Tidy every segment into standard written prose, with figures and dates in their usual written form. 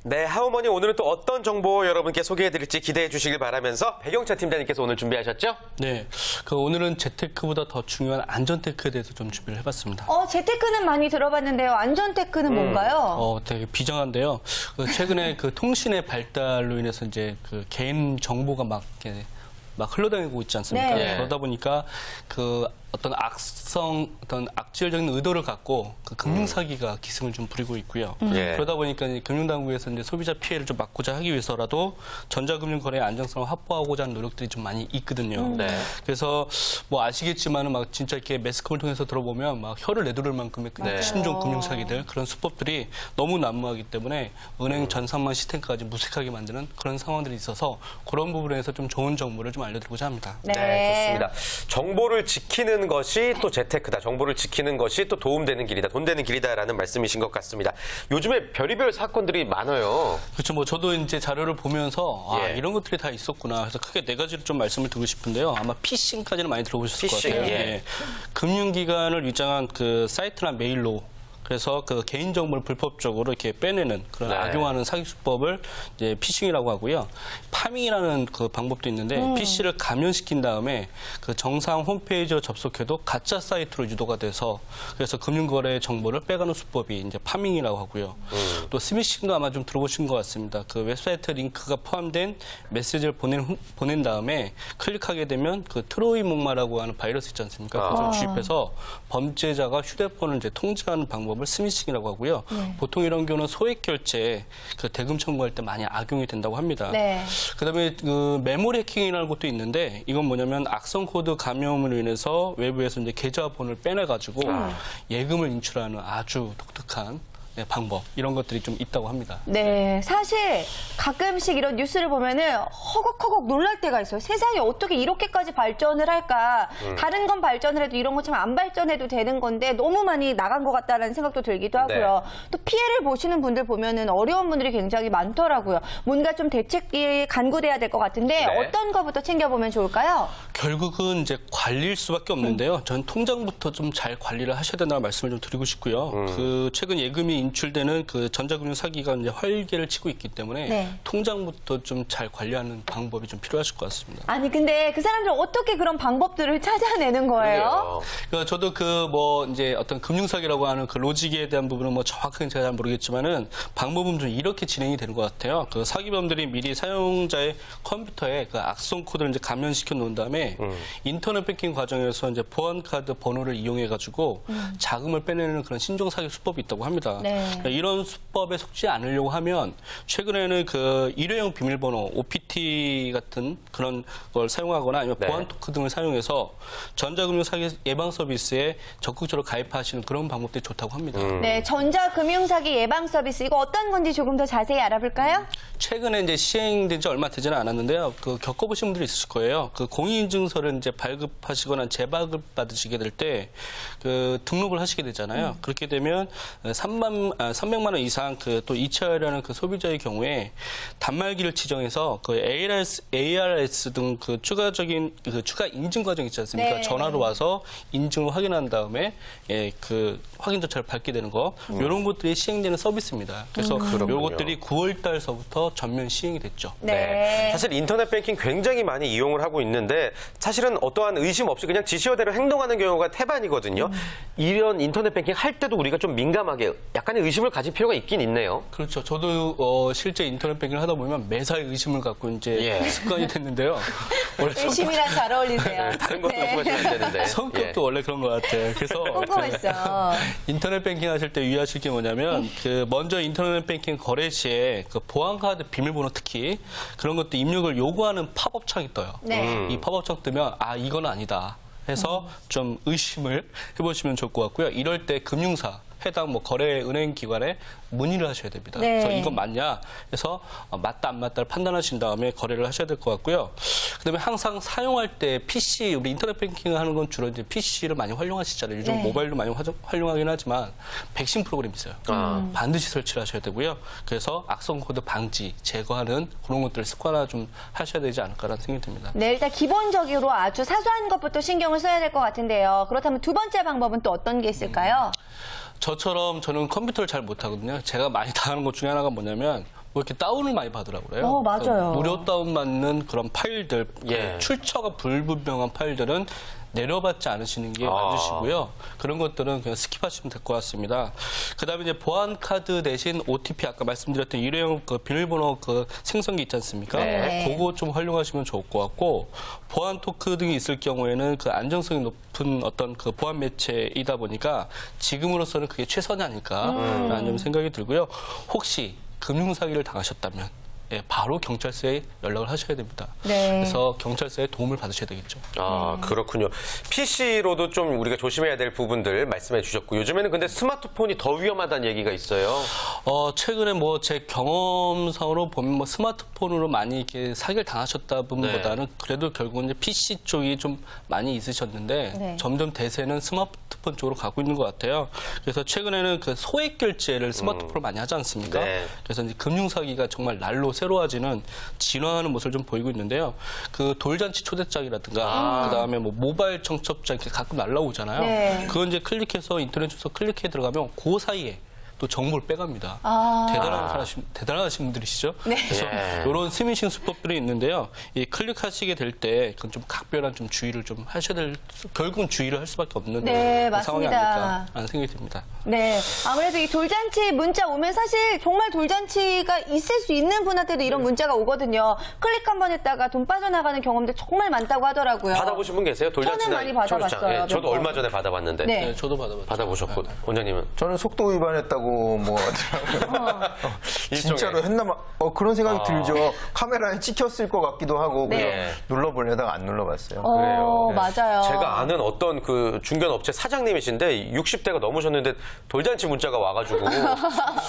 네, 하우머니 오늘은 또 어떤 정보 여러분께 소개해드릴지 기대해 주시길 바라면서 백영찬 팀장님께서 오늘 준비하셨죠? 네, 오늘은 재테크보다 더 중요한 안전테크에 대해서 좀 준비를 해봤습니다. 재테크는 많이 들어봤는데요. 안전테크는 뭔가요? 되게 비장한데요. 최근에 통신의 발달로 인해서 이제 개인 정보가 막 흘러다니고 있지 않습니까? 네. 그러다 보니까 어떤 악질적인 의도를 갖고 금융 사기가 기승을 좀 부리고 있고요. 예. 그러다 보니까 이제 금융당국에서 이제 소비자 피해를 좀 막고자 하기 위해서라도 전자금융 거래의 안정성을 확보하고자 하는 노력들이 좀 많이 있거든요. 네. 그래서 뭐 아시겠지만은 막 진짜 이렇게 매스컴을 통해서 들어보면 막 혀를 내두를 만큼의 네. 신종 금융 사기들 그런 수법들이 너무 난무하기 때문에 은행 전산망 시스템까지 무색하게 만드는 그런 상황들이 있어서 그런 부분에서 좀 좋은 정보를 좀 알려드리고자 합니다. 네, 좋습니다. 정보를 지키는 것이 또 재테크다. 정보를 지키는 것이 또 도움되는 길이다. 돈 되는 길이다라는 말씀이신 것 같습니다. 요즘에 별의별 사건들이 많아요. 그렇죠. 뭐 저도 이제 자료를 보면서 예. 이런 것들이 다 있었구나. 그래서 크게 네 가지를 좀 말씀을 드리고 싶은데요. 아마 피싱까지는 많이 들어보셨을 피싱, 것 같아요. 예. 금융기관을 위장한 사이트나 메일로 그래서 개인정보를 불법적으로 이렇게 빼내는 그런 네. 악용하는 사기 수법을 이제 피싱이라고 하고요. 파밍이라는 방법도 있는데 PC를 감염시킨 다음에 정상 홈페이지로 접속해도 가짜 사이트로 유도가 돼서 그래서 금융거래 정보를 빼가는 수법이 이제 파밍이라고 하고요. 또 스미싱도 아마 좀 들어보신 것 같습니다. 웹사이트 링크가 포함된 메시지를 보낸 다음에 클릭하게 되면 트로이 목마라고 하는 바이러스 있지 않습니까? 그래서 주입해서 범죄자가 휴대폰을 이제 통제하는 방법 스미싱이라고 하고요. 보통 이런 경우는 소액 결제에 대금 청구할 때 많이 악용이 된다고 합니다. 네. 그다음에 메모리 해킹이라는 것도 있는데 이건 뭐냐면 악성 코드 감염으로 인해서 외부에서 이제 계좌번호를 빼내가지고 예금을 인출하는 아주 독특한 방법 이런 것들이 좀 있다고 합니다. 네, 사실 가끔씩 이런 뉴스를 보면은 허걱허걱 놀랄 때가 있어요. 세상이 어떻게 이렇게까지 발전을 할까? 다른 건 발전을 해도 이런 것처럼 안 발전해도 되는 건데 너무 많이 나간 것 같다라는 생각도 들기도 하고요. 또 피해를 보시는 분들 보면은 어려운 분들이 굉장히 많더라고요. 뭔가 좀 대책이 간구돼야 될 것 같은데 어떤 거부터 챙겨보면 좋을까요? 결국은 이제 관리일 수밖에 없는데요. 전 통장부터 좀 잘 관리를 하셔야 된다는 말씀을 좀 드리고 싶고요. 최근 예금이 인출되는 전자금융 사기가 이제 활개를 치고 있기 때문에 통장부터 좀 잘 관리하는 방법이 좀 필요하실 것 같습니다. 아니 근데 그 사람들 어떻게 그런 방법들을 찾아내는 거예요? 그러니까 저도 이제 어떤 금융 사기라고 하는 로직에 대한 부분은 정확하게 제가 잘 모르겠지만은 방법은 좀 이렇게 진행이 되는 것 같아요. 사기범들이 미리 사용자의 컴퓨터에 악성 코드를 이제 감염시켜 놓은 다음에 인터넷 뱅킹 과정에서 이제 보안 카드 번호를 이용해 가지고 자금을 빼내는 그런 신종 사기 수법이 있다고 합니다. 그러니까 이런 수법에 속지 않으려고 하면 최근에는 일회용 비밀번호 OPT 같은 그런 걸 사용하거나 아니면 보안 토크 등을 사용해서 전자금융 사기 예방 서비스에 적극적으로 가입하시는 그런 방법들이 좋다고 합니다. 네, 전자금융사기 예방 서비스 이거 어떤 건지 조금 더 자세히 알아볼까요? 최근에 이제 시행된 지 얼마 되지는 않았는데요. 겪어보신 분들이 있으실 거예요. 공인인증서를 이제 발급하시거나 재발급 받으시게 될 때 등록을 하시게 되잖아요. 그렇게 되면 300만 원 이상 또 이체하려는 소비자의 경우에 단말기를 지정해서 ARS 등 추가적인 추가 인증 과정 있지 않습니까? 네. 전화로 와서 인증을 확인한 다음에 확인 절차를 밟게 되는 거 이런 것들이 시행되는 서비스입니다. 그래서 이것들이 9월 달서부터 전면 시행이 됐죠. 네. 사실 인터넷 뱅킹 굉장히 많이 이용을 하고 있는데 사실은 어떠한 의심 없이 그냥 지시어대로 행동하는 경우가 태반이거든요. 이런 인터넷 뱅킹 할 때도 우리가 좀 민감하게 약간의 의심을 가질 필요가 있긴 있네요. 그렇죠. 저도 실제 인터넷 뱅킹을 하다 보면 매사에 의심을 갖고 이제 습관이 됐는데요. 의심이랑 잘 어울리세요. 다른 것도 의심하시면 안 되는데. 성격도 원래 그런 것 같아요. 그래서 꼼꼼했죠. 인터넷 뱅킹 하실 때 유의하실 게 뭐냐면 먼저 인터넷 뱅킹 거래 시에 보안카드 비밀번호 특히 그런 것도 입력을 요구하는 팝업 창이 떠요. 이 팝업 창 뜨면 이건 아니다 해서 좀 의심을 해보시면 좋을 것 같고요. 이럴 때 금융사 해당 거래 은행 기관에 문의를 하셔야 됩니다. 그래서 이건 맞냐 해서 맞다 안 맞다를 판단하신 다음에 거래를 하셔야 될 것 같고요. 그다음에 항상 사용할 때 PC 우리 인터넷 뱅킹을 하는 건 주로 이제 PC를 많이 활용하시잖아요. 요즘 모바일도 많이 활용하긴 하지만 백신 프로그램이 있어요. 반드시 설치를 하셔야 되고요. 그래서 악성 코드 방지 제거하는 그런 것들을 습관화 좀 하셔야 되지 않을까라는 생각이 듭니다. 네, 일단 기본적으로 아주 사소한 것부터 신경을 써야 될 것 같은데요. 그렇다면 두 번째 방법은 또 어떤 게 있을까요? 저처럼 저는 컴퓨터를 잘 못하거든요. 제가 많이 당하는 것 중에 하나가 뭐냐면 뭐 이렇게 다운을 많이 받으라고 그래요. 맞아요. 무료 다운 받는 그런 파일들, 예. 출처가 불분명한 파일들은 내려받지 않으시는 게 맞으시고요. 그런 것들은 그냥 스킵하시면 될 것 같습니다. 그다음에 이제 보안 카드 대신 OTP 아까 말씀드렸던 일회용 그 비밀번호 그 생성기 있지 않습니까? 네. 그거 좀 활용하시면 좋을 것 같고 보안 토크 등이 있을 경우에는 그 안정성이 높은 어떤 그 보안 매체이다 보니까 지금으로서는 그게 최선이 아닐까라는 좀 생각이 들고요. 혹시 금융 사기를 당하셨다면 예, 바로 경찰서에 연락을 하셔야 됩니다. 네. 그래서 경찰서의 도움을 받으셔야 되겠죠. 아, 그렇군요. PC로도 좀 우리가 조심해야 될 부분들 말씀해 주셨고 요즘에는 근데 스마트폰이 더 위험하다는 얘기가 있어요. 최근에 뭐 제 경험상으로 보면 뭐 스마트폰으로 많이 이렇게 사기를 당하셨다 분보다는 그래도 결국은 이제 PC 쪽이 좀 많이 있으셨는데 네. 점점 대세는 스마트폰 쪽으로 가고 있는 것 같아요. 그래서 최근에는 그 소액 결제를 스마트폰으로 많이 하지 않습니까? 네. 그래서 이제 금융 사기가 정말 날로 새로워지는 진화하는 모습을 좀 보이고 있는데요. 그 돌잔치 초대장이라든가 그다음에 뭐 모바일 청첩장 이렇게 가끔 날라오잖아요. 네. 그건 이제 클릭해서 인터넷 주소 클릭해 들어가면 그 사이에 또 정보를 빼갑니다. 대단하신 분들이시죠? 네. 그래서 예. 이런 스미싱 수법들이 있는데요. 이 클릭하시게 될 때 그건 좀 각별한 좀 주의를 좀 하셔야 될 결국은 주의를 할 수밖에 없는 네, 그런 상황이 맞습니다. 아닐까라는 생각이 듭니다. 네, 아무래도 이 돌잔치 문자 오면 사실 정말 돌잔치가 있을 수 있는 분한테도 이런 문자가 오거든요. 클릭 한 번 했다가 돈 빠져나가는 경험들 정말 많다고 하더라고요. 받아보신 분 계세요? 돌잔치나 저는 많이 받아봤어요, 청첩장. 예, 저도 몇 번. 얼마 전에 받아봤는데. 네. 네, 저도 받아봤죠. 받아보셨고 원장님은? 저는 속도 위반했다고 뭐 하더라고요. 진짜로 일종의. 했나 그런 생각이 들죠. 카메라에 찍혔을 것 같기도 하고 그래서 네. 눌러보려다가 안 눌러봤어요. 그래요. 맞아요. 제가 아는 어떤 그 중견업체 사장님이신데 60대가 넘으셨는데 돌잔치 문자가 와가지고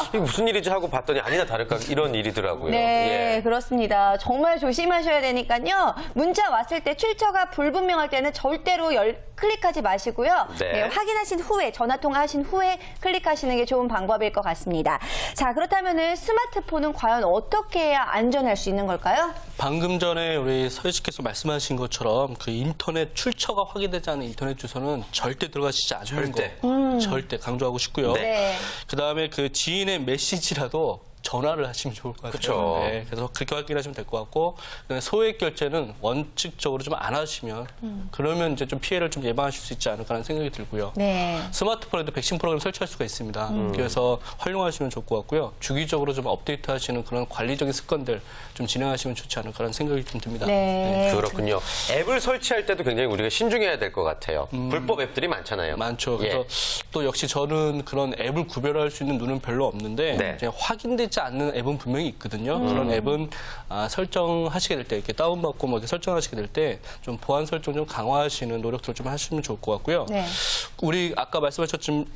이게 무슨 일이지 하고 봤더니 아니나 다를까 이런 일이더라고요. 네, 예. 그렇습니다. 정말 조심하셔야 되니까요. 문자 왔을 때 출처가 불분명할 때는 절대로 클릭하지 마시고요. 네. 네, 확인하신 후에 전화통화 하신 후에 클릭하시는 게 좋은 방법일 것 같습니다. 자, 그렇다면은 스마트폰은 과연 어떻게 해야 안전할 수 있는 걸까요? 방금 전에 우리 서희씨께서 말씀하신 것처럼 그 인터넷 출처가 확인되지 않은 인터넷 주소는 절대 들어가시지 않는 절대. 거 절대 강조하고 싶고요. 네. 그다음에 그 지인의 메시지라도 전화를 하시면 좋을 것 같아요. 그쵸. 네, 그래서 그렇게 확인하시면 될 것 같고 소액 결제는 원칙적으로 좀 안 하시면 그러면 이제 좀 피해를 좀 예방하실 수 있지 않을까라는 생각이 들고요. 네. 스마트폰에도 백신 프로그램 설치할 수가 있습니다. 그래서 활용하시면 좋을 것 같고요. 주기적으로 좀 업데이트하시는 그런 관리적인 습관들 좀 진행하시면 좋지 않을까라는 생각이 좀 듭니다. 네. 그렇군요. 앱을 설치할 때도 굉장히 우리가 신중해야 될 것 같아요. 불법 앱들이 많잖아요. 많죠. 예. 그래서 또 역시 저는 그런 앱을 구별할 수 있는 눈은 별로 없는데 네. 이제 확인되지 않는 앱은 분명히 있거든요. 그런 앱은 설정하시게 될 때 이렇게 다운받고 뭐 이렇게 설정하시게 될 때 좀 보안 설정 좀 강화하시는 노력들 좀 하시면 좋을 것 같고요. 네. 우리 아까 말씀하셨던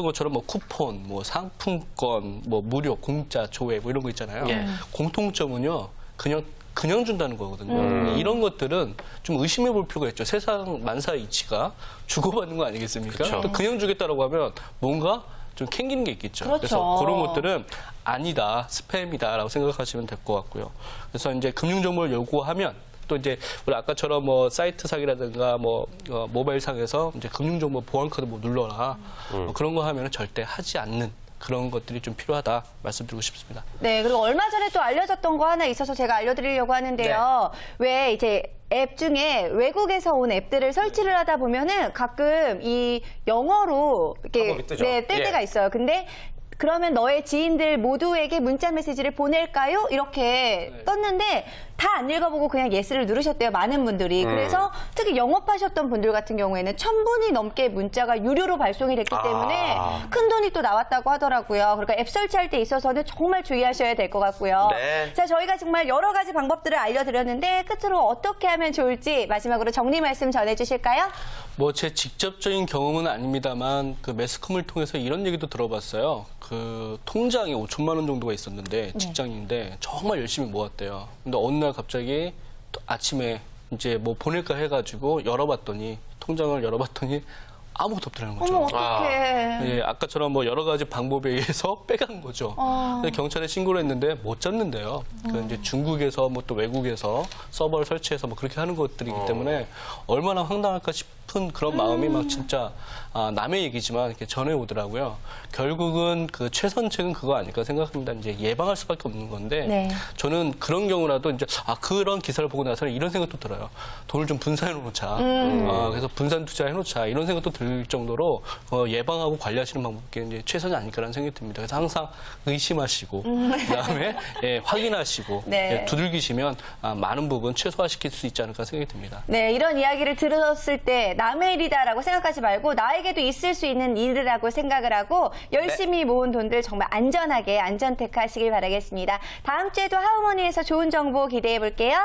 것처럼 뭐 쿠폰, 뭐 상품권, 뭐 무료, 공짜, 조회 뭐 이런 거 있잖아요. 예. 공통점은요. 그냥 준다는 거거든요. 이런 것들은 좀 의심해 볼 필요가 있죠. 세상 만사의 이치가 주고받는 거 아니겠습니까? 그쵸. 또 그냥 주겠다라고 하면 뭔가 좀 캥기는 게 있겠죠. 그렇죠. 그래서 그런 것들은 아니다, 스팸이다라고 생각하시면 될 것 같고요. 그래서 이제 금융 정보를 요구하면 또 이제 우리 아까처럼 뭐 사이트 사기라든가 뭐 모바일 상에서 이제 금융 정보 보안카드 뭐 눌러라 그런 거 하면은 절대 하지 않는 그런 것들이 좀 필요하다 말씀드리고 싶습니다. 네, 그리고 얼마 전에 또 알려졌던 거 하나 있어서 제가 알려드리려고 하는데요. 왜 이제 앱 중에 외국에서 온 앱들을 설치를 하다 보면은 가끔 이 영어로 이렇게 방법이 뜨죠. 뜰 예. 때가 있어요. 근데 그러면 너의 지인들 모두에게 문자 메시지를 보낼까요? 이렇게 떴는데 다 안 읽어보고 그냥 예스를 누르셨대요. 많은 분들이. 그래서 특히 영업하셨던 분들 같은 경우에는 1000분이 넘게 문자가 유료로 발송이 됐기 때문에 큰 돈이 또 나왔다고 하더라고요. 그러니까 앱 설치할 때 있어서는 정말 주의하셔야 될 것 같고요. 네. 자, 저희가 정말 여러 가지 방법들을 알려드렸는데 끝으로 어떻게 하면 좋을지 마지막으로 정리 말씀 전해주실까요? 뭐 제 직접적인 경험은 아닙니다만 그 매스컴을 통해서 이런 얘기도 들어봤어요. 그 통장에 5천만 원 정도가 있었는데 직장인인데 정말 열심히 모았대요. 근데 어느 날 갑자기 또 아침에 이제 뭐 보낼까 해가지고 통장을 열어봤더니 아무것도 없더라는 거죠. 어머, 어떡해. 예, 아까처럼 뭐 여러 가지 방법에 의해서 빼간 거죠. 그래서 경찰에 신고를 했는데 못 잡는데요. 그 이제 중국에서 뭐 또 외국에서 서버를 설치해서 뭐 그렇게 하는 것들이기 때문에 얼마나 황당할까 싶은 그런 마음이 막 진짜 남의 얘기지만 이렇게 전해오더라고요. 결국은 그 최선책은 그거 아닐까 생각합니다. 이제 예방할 수밖에 없는 건데 네. 저는 그런 경우라도 이제 그런 기사를 보고 나서는 이런 생각도 들어요. 돈을 좀 분산해 놓자. 그래서 분산 투자해 놓자. 이런 생각도 들 정도로 예방하고 관리하시는 방법이 이제 최선이 아닐까라는 생각이 듭니다. 그래서 항상 의심하시고 그다음에 확인하시고 네. 두들기시면 많은 부분 최소화시킬 수 있지 않을까 생각이 듭니다. 네, 이런 이야기를 들었을 때 남의 일이다라고 생각하지 말고 나에게도 있을 수 있는 일이라고 생각을 하고 열심히 모은 돈들 정말 안전하게 안전테크하시길 바라겠습니다. 다음 주에도 하우머니에서 좋은 정보 기대해 볼게요.